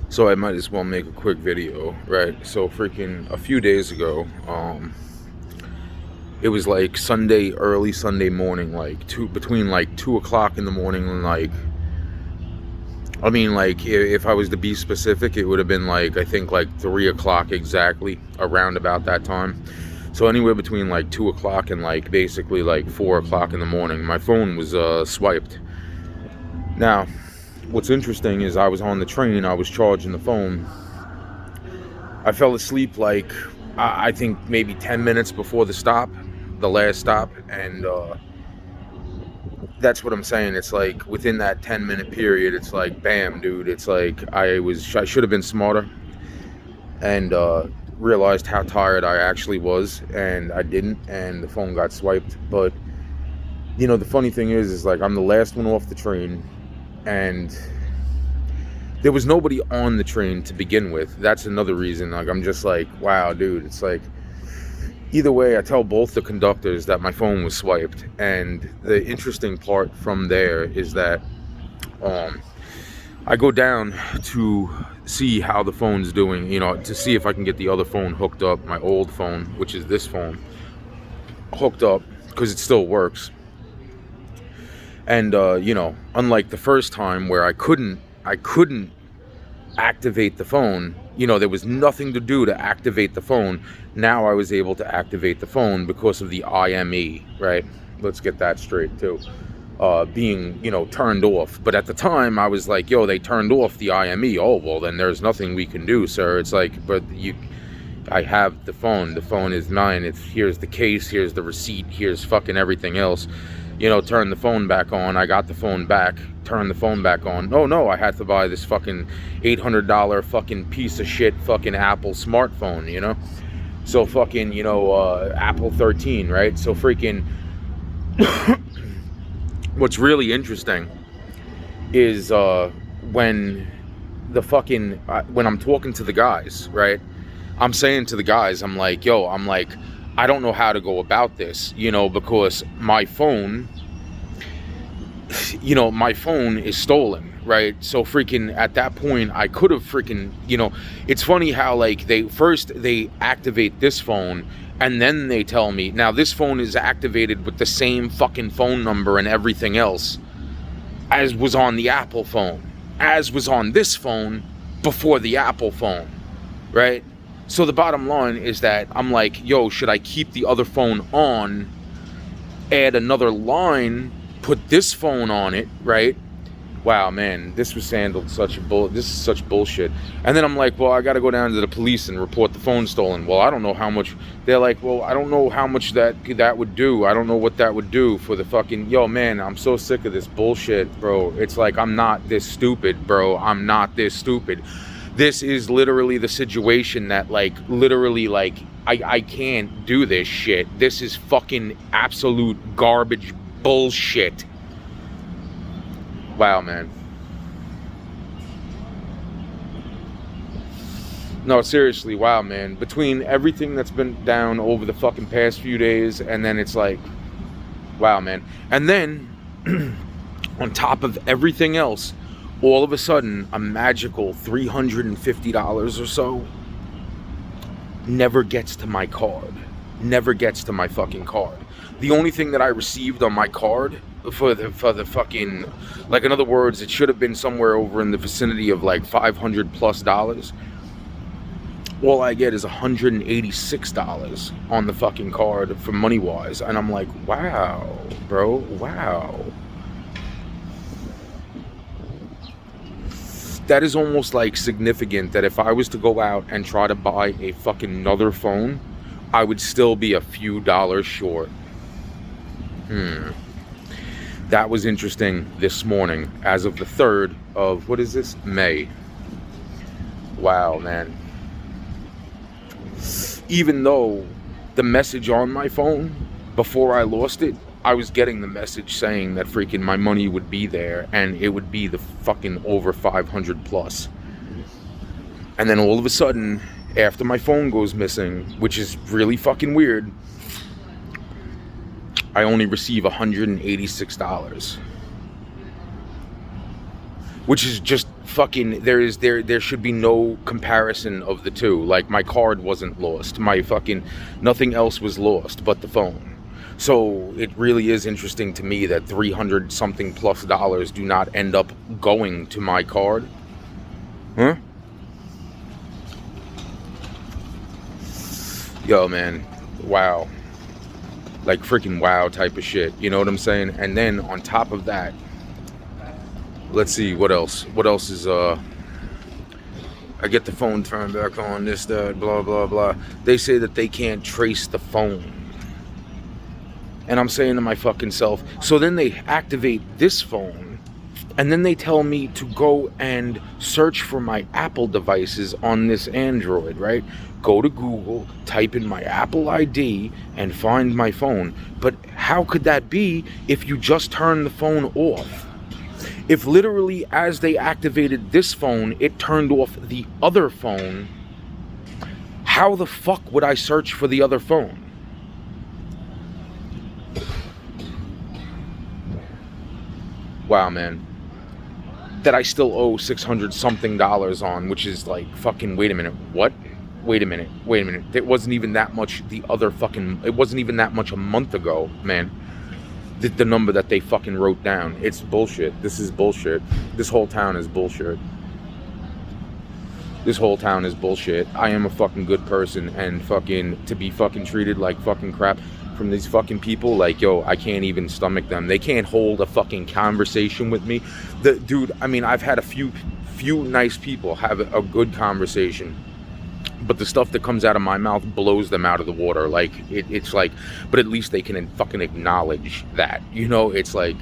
So I might as well make a quick video, right? So freaking a few days ago, it was like Sunday, early Sunday morning, like between like 2 o'clock in the morning and like, I mean, like if I was to be specific, it would have been like, I think like 3 o'clock exactly, around about that time. So anywhere between like 2 o'clock and like basically like 4 o'clock in the morning, my phone was swiped. Now, what's interesting is I was on the train, I was charging the phone. I fell asleep like I think maybe 10 minutes before the last stop, and that's what I'm saying. It's like within that 10-minute period, it's like bam, dude. It's like I should have been smarter and realized how tired I actually was, and I didn't, and the phone got swiped. But the funny thing is like I'm the last one off the train, and there was nobody on the train to begin with. That's another reason. Like I'm just like, wow, dude. It's like either way, I tell both the conductors that my phone was swiped, and the interesting part from there is that I go down to see how the phone's doing, to see if I can get the other phone hooked up, my old phone, which is this phone, hooked up, because it still works. And unlike the first time where I couldn't activate the phone, there was nothing to do to activate the phone. Now I was able to activate the phone because of the IME, right? Let's get that straight too. Being, turned off. But at the time I was like, yo, they turned off the IME. Oh, well, then there's nothing we can do, sir. It's like, but I have the phone is mine. Here's the case, here's the receipt, here's fucking everything else. Turn the phone back on. I got the phone back, turn the phone back on. Oh no, I had to buy this fucking $800 fucking piece of shit fucking Apple smartphone, so fucking, Apple 13, right? So freaking what's really interesting is when when I'm talking to the guys, right? I'm saying to the guys, I'm like, yo, I don't know how to go about this, because my phone is stolen, right? So freaking at that point, I could have freaking, it's funny how like they activate this phone, and then they tell me, now this phone is activated with the same fucking phone number and everything else as was on the Apple phone, as was on this phone before the Apple phone, right? So the bottom line is that I'm like, yo, should I keep the other phone on, add another line, put this phone on it, right? Wow, man, this was handled this is such bullshit. And then I'm like, well, I got to go down to the police and report the phone stolen. Well, I don't know how much. They're like, well, I don't know how much that would do. I don't know what that would do for the fucking, yo, man, I'm so sick of this bullshit, bro. It's like, I'm not this stupid, bro. I'm not this stupid. This is literally the situation that like literally like I can't do this shit. This is fucking absolute garbage bullshit. Wow, man. No, seriously, wow, man. Between everything that's been down over the fucking past few days, and then it's like, wow, man. And then on top of everything else, all of a sudden, a magical $350 or so never gets to my card. Never gets to my fucking card. The only thing that I received on my card for the fucking, like, in other words, it should have been somewhere over in the vicinity of like $500+. All I get is $186 on the fucking card for MoneyWise, and I'm like, wow, bro, wow. That is almost like significant that if I was to go out and try to buy a fucking another phone, I would still be a few dollars short. That was interesting this morning, as of the 3rd of, what is this? May. Wow, man. Even though the message on my phone, before I lost it, I was getting the message saying that freaking my money would be there and it would be the fucking over 500+. And then all of a sudden, after my phone goes missing, which is really fucking weird, I only receive $186. Which is just fucking there should be no comparison of the two. Like, my card wasn't lost, my fucking nothing else was lost but the phone. So it really is interesting to me that 300 something plus dollars do not end up going to my card. Huh? Yo, man, wow. Like, freaking wow type of shit, you know what I'm saying? And then on top of that, let's see, what else is I get the phone turned back on, this, that, blah, blah, blah. They say that they can't trace the phone. And I'm saying to my fucking self, so then they activate this phone, and then they tell me to go and search for my Apple devices on this Android, right? Go to Google, type in my Apple ID, and find my phone. But how could that be if you just turn the phone off? If literally as they activated this phone, it turned off the other phone, how the fuck would I search for the other phone? Wow, man. That I still owe $600 something on, which is like, fucking, wait a minute, what? Wait a minute. It wasn't even that much it wasn't even that much a month ago, man. The number that they fucking wrote down. It's bullshit. This is bullshit. This whole town is bullshit. This whole town is bullshit. I am a fucking good person, and fucking to be fucking treated like fucking crap from these fucking people, like, yo, I can't even stomach them. They can't hold a fucking conversation with me. Dude, I mean, I've had a few nice people have a good conversation, but the stuff that comes out of my mouth blows them out of the water. Like, it's like, but at least they can fucking acknowledge that, you know. It's like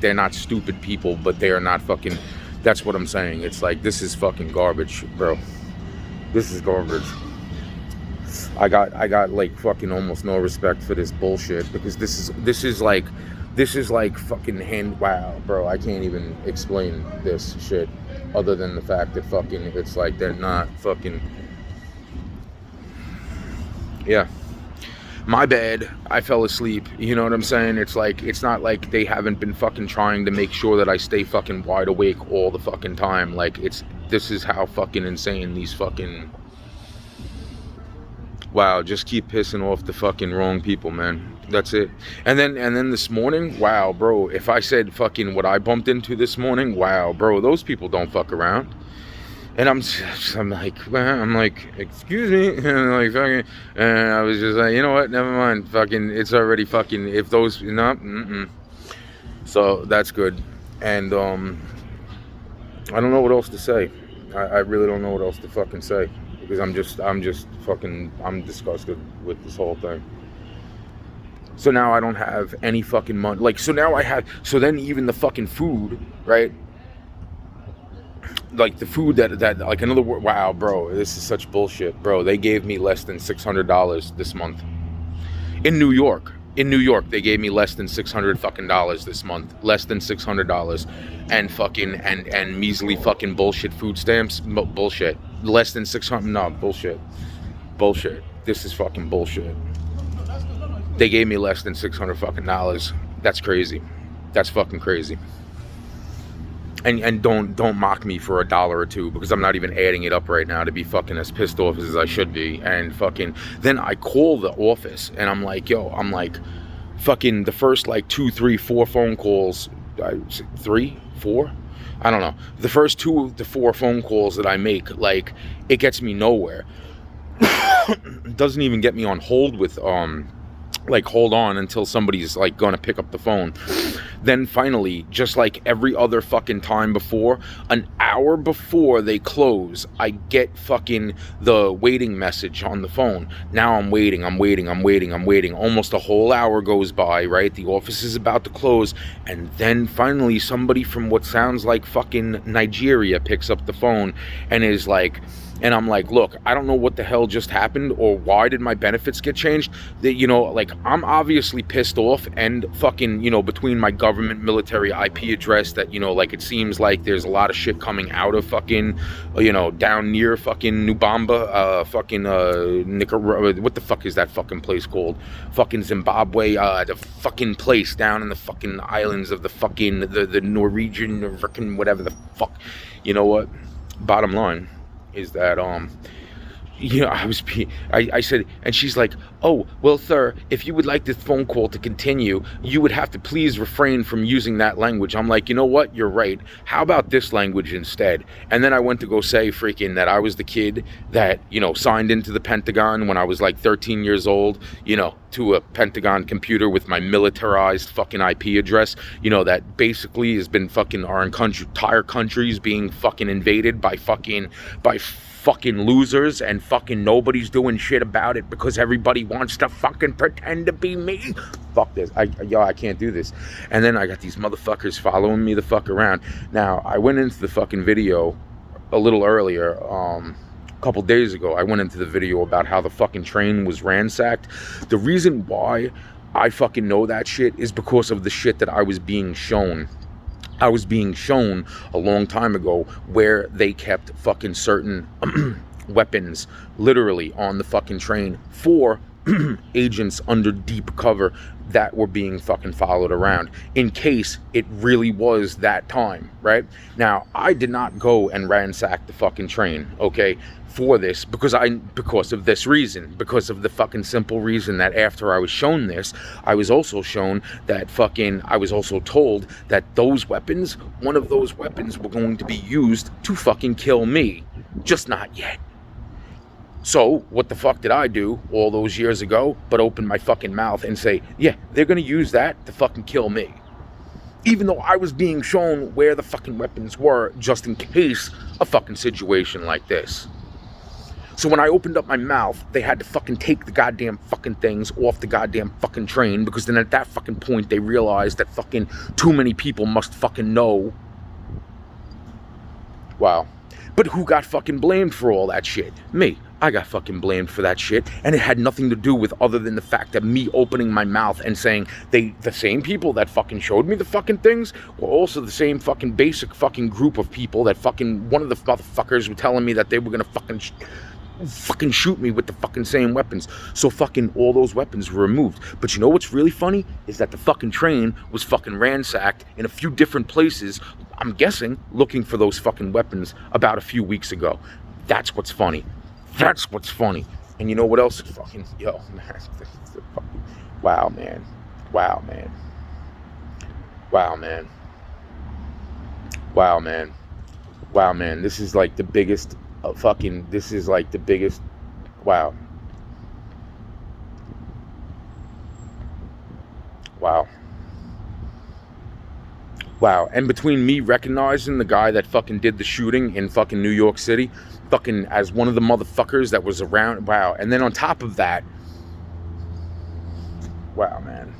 they're not stupid people, but they are not fucking, that's what I'm saying. It's like, this is fucking garbage, bro. This is garbage. I got like fucking almost no respect for this bullshit, because this is like fucking wow, bro. I can't even explain this shit other than the fact that fucking it's like they're not fucking, yeah. My bad, I fell asleep, you know what I'm saying? It's like, it's not like they haven't been fucking trying to make sure that I stay fucking wide awake all the fucking time. Like, this is how fucking insane these fucking, wow, just keep pissing off the fucking wrong people, man. That's it. And then this morning, wow, bro, if I said fucking what I bumped into this morning, wow, bro, those people don't fuck around. And I'm like, excuse me, and like fucking, and I was just like, you know what, never mind, fucking, it's already fucking, if those, so that's good. And I don't know what else to say. I really don't know what else to fucking say, because I'm just fucking, I'm disgusted with this whole thing. So now I don't have any fucking money. Like, so now so then even the fucking food, right? Like the food that like, another word, wow, bro, this is such bullshit, bro. They gave me less than $600 this month. In New York, they gave me less than $600 fucking dollars this month. Less than $600. And fucking, and measly fucking bullshit food stamps. Bullshit. Less than 600, no, bullshit. Bullshit. This is fucking bullshit. They gave me less than $600 fucking dollars. That's crazy. That's fucking crazy. And don't mock me for $1 or $2, because I'm not even adding it up right now to be fucking as pissed off as I should be. And fucking, then I call the office and I'm like, yo, fucking the first like 2, 3, 4 phone calls, 3, 4, I don't know. The first 2 to 4 phone calls that I make, like, it gets me nowhere. It doesn't even get me on hold with like, hold on until somebody's like gonna pick up the phone. Then finally, just like every other fucking time before, an hour before they close, I get fucking the waiting message on the phone. Now I'm waiting. Almost a whole hour goes by, right? The office is about to close, and then finally somebody from what sounds like fucking Nigeria picks up the phone and is like, And I'm like, look, I don't know what the hell just happened or why did my benefits get changed. That, you know, like, I'm obviously pissed off, and fucking, you know, between my government military IP address that, you know, like, it seems like there's a lot of shit coming out of fucking, you know, down near fucking Nubamba, fucking Nicaragua, what the fuck is that fucking place called? Fucking Zimbabwe, the fucking place down in the fucking islands of the fucking, the Norwegian, or fucking whatever the fuck. You know what? Bottom line is that you know, I said, and she's like, oh, well, sir, if you would like this phone call to continue, you would have to please refrain from using that language. I'm like, you know what, you're right, how about this language instead? And then I went to go say freaking that I was the kid that, you know, signed into the Pentagon when I was like 13 years old, you know, to a Pentagon computer with my militarized fucking IP address, you know, that basically has been fucking our entire countries being fucking invaded by fucking losers, and fucking nobody's doing shit about it because everybody wants to fucking pretend to be me. Fuck this. I can't do this. And then I got these motherfuckers following me the fuck around. Now, I went into the fucking video a little earlier, a couple days ago. I went into the video about how the fucking train was ransacked. The reason why I fucking know that shit is because of the shit that I was being shown. I was being shown a long time ago where they kept fucking certain weapons literally on the fucking train for agents under deep cover that were being fucking followed around in case it really was that time, right? Now, I did not go and ransack the fucking train, okay, for this, because of this reason, because of the fucking simple reason that after I was shown this, I was also shown that I was also told that those weapons, one of those weapons were going to be used to fucking kill me, just not yet. So, what the fuck did I do all those years ago but open my fucking mouth and say, yeah, they're gonna use that to fucking kill me. Even though I was being shown where the fucking weapons were just in case a fucking situation like this. So when I opened up my mouth, they had to fucking take the goddamn fucking things off the goddamn fucking train, because then at that fucking point they realized that fucking too many people must fucking know. Wow. But who got fucking blamed for all that shit? Me. I got fucking blamed for that shit, and it had nothing to do with other than the fact that me opening my mouth and saying the same people that fucking showed me the fucking things were also the same fucking basic fucking group of people that fucking, one of the motherfuckers were telling me that they were gonna fucking shoot me with the fucking same weapons. So fucking all those weapons were removed. But you know what's really funny is that the fucking train was fucking ransacked in a few different places, I'm guessing looking for those fucking weapons about a few weeks ago. That's what's funny. That's what's funny. And you know what else is fucking, yo, man. Wow, man. Wow, man. Wow, man. Wow, man. Wow, man. This is like the biggest this is like the biggest, wow. Wow. Wow. And between me recognizing the guy that fucking did the shooting in fucking New York City, fucking as one of the motherfuckers that was around, wow. And then on top of that, wow, man.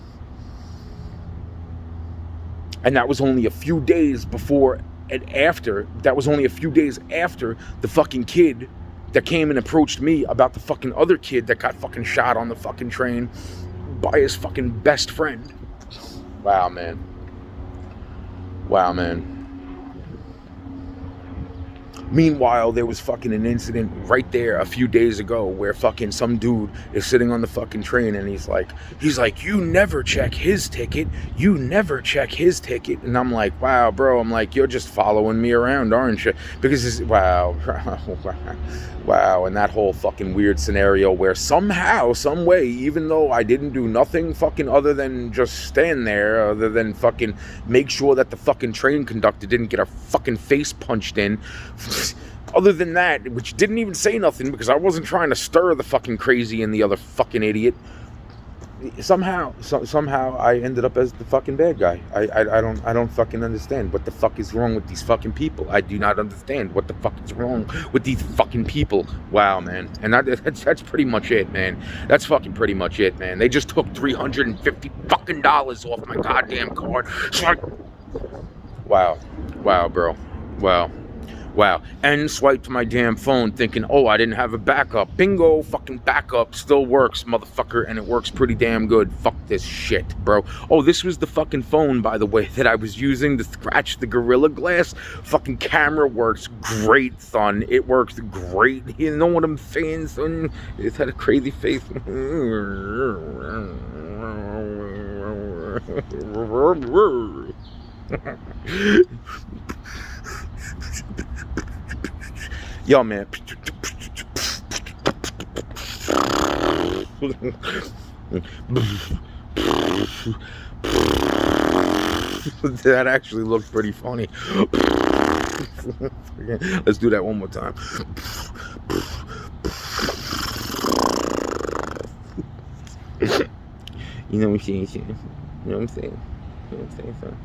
And that was only a few days before and after, that was only a few days after the fucking kid that came and approached me about the fucking other kid that got fucking shot on the fucking train by his fucking best friend. Wow, man. Wow, man. Meanwhile, there was fucking an incident right there a few days ago where fucking some dude is sitting on the fucking train and he's like, you never check his ticket. You never check his ticket. And I'm like, wow, bro. I'm like, you're just following me around, aren't you? Because this, wow. Wow. And that whole fucking weird scenario where somehow, some way, even though I didn't do nothing fucking other than just stand there, other than fucking make sure that the fucking train conductor didn't get her fucking face punched in. Other than that, which didn't even say nothing because I wasn't trying to stir the fucking crazy and the other fucking idiot. Somehow I ended up as the fucking bad guy. I don't fucking understand what the fuck is wrong with these fucking people. I do not understand what the fuck is wrong with these fucking people. Wow, man. And that's pretty much it, man. That's fucking pretty much it, man. They just took $350 fucking off my goddamn card. So wow, bro. Wow. Wow. And swiped my damn phone thinking, oh, I didn't have a backup. Bingo, fucking backup still works, motherfucker, and it works pretty damn good. Fuck this shit, bro. Oh, this was the fucking phone, by the way, that I was using to scratch the Gorilla Glass. Fucking camera works great, son. It works great. You know what I'm saying, son? It's had a crazy face. Yo, man. That actually looked pretty funny. Let's do that one more time. You know what I'm saying? You know what I'm saying? You know what I'm saying, son?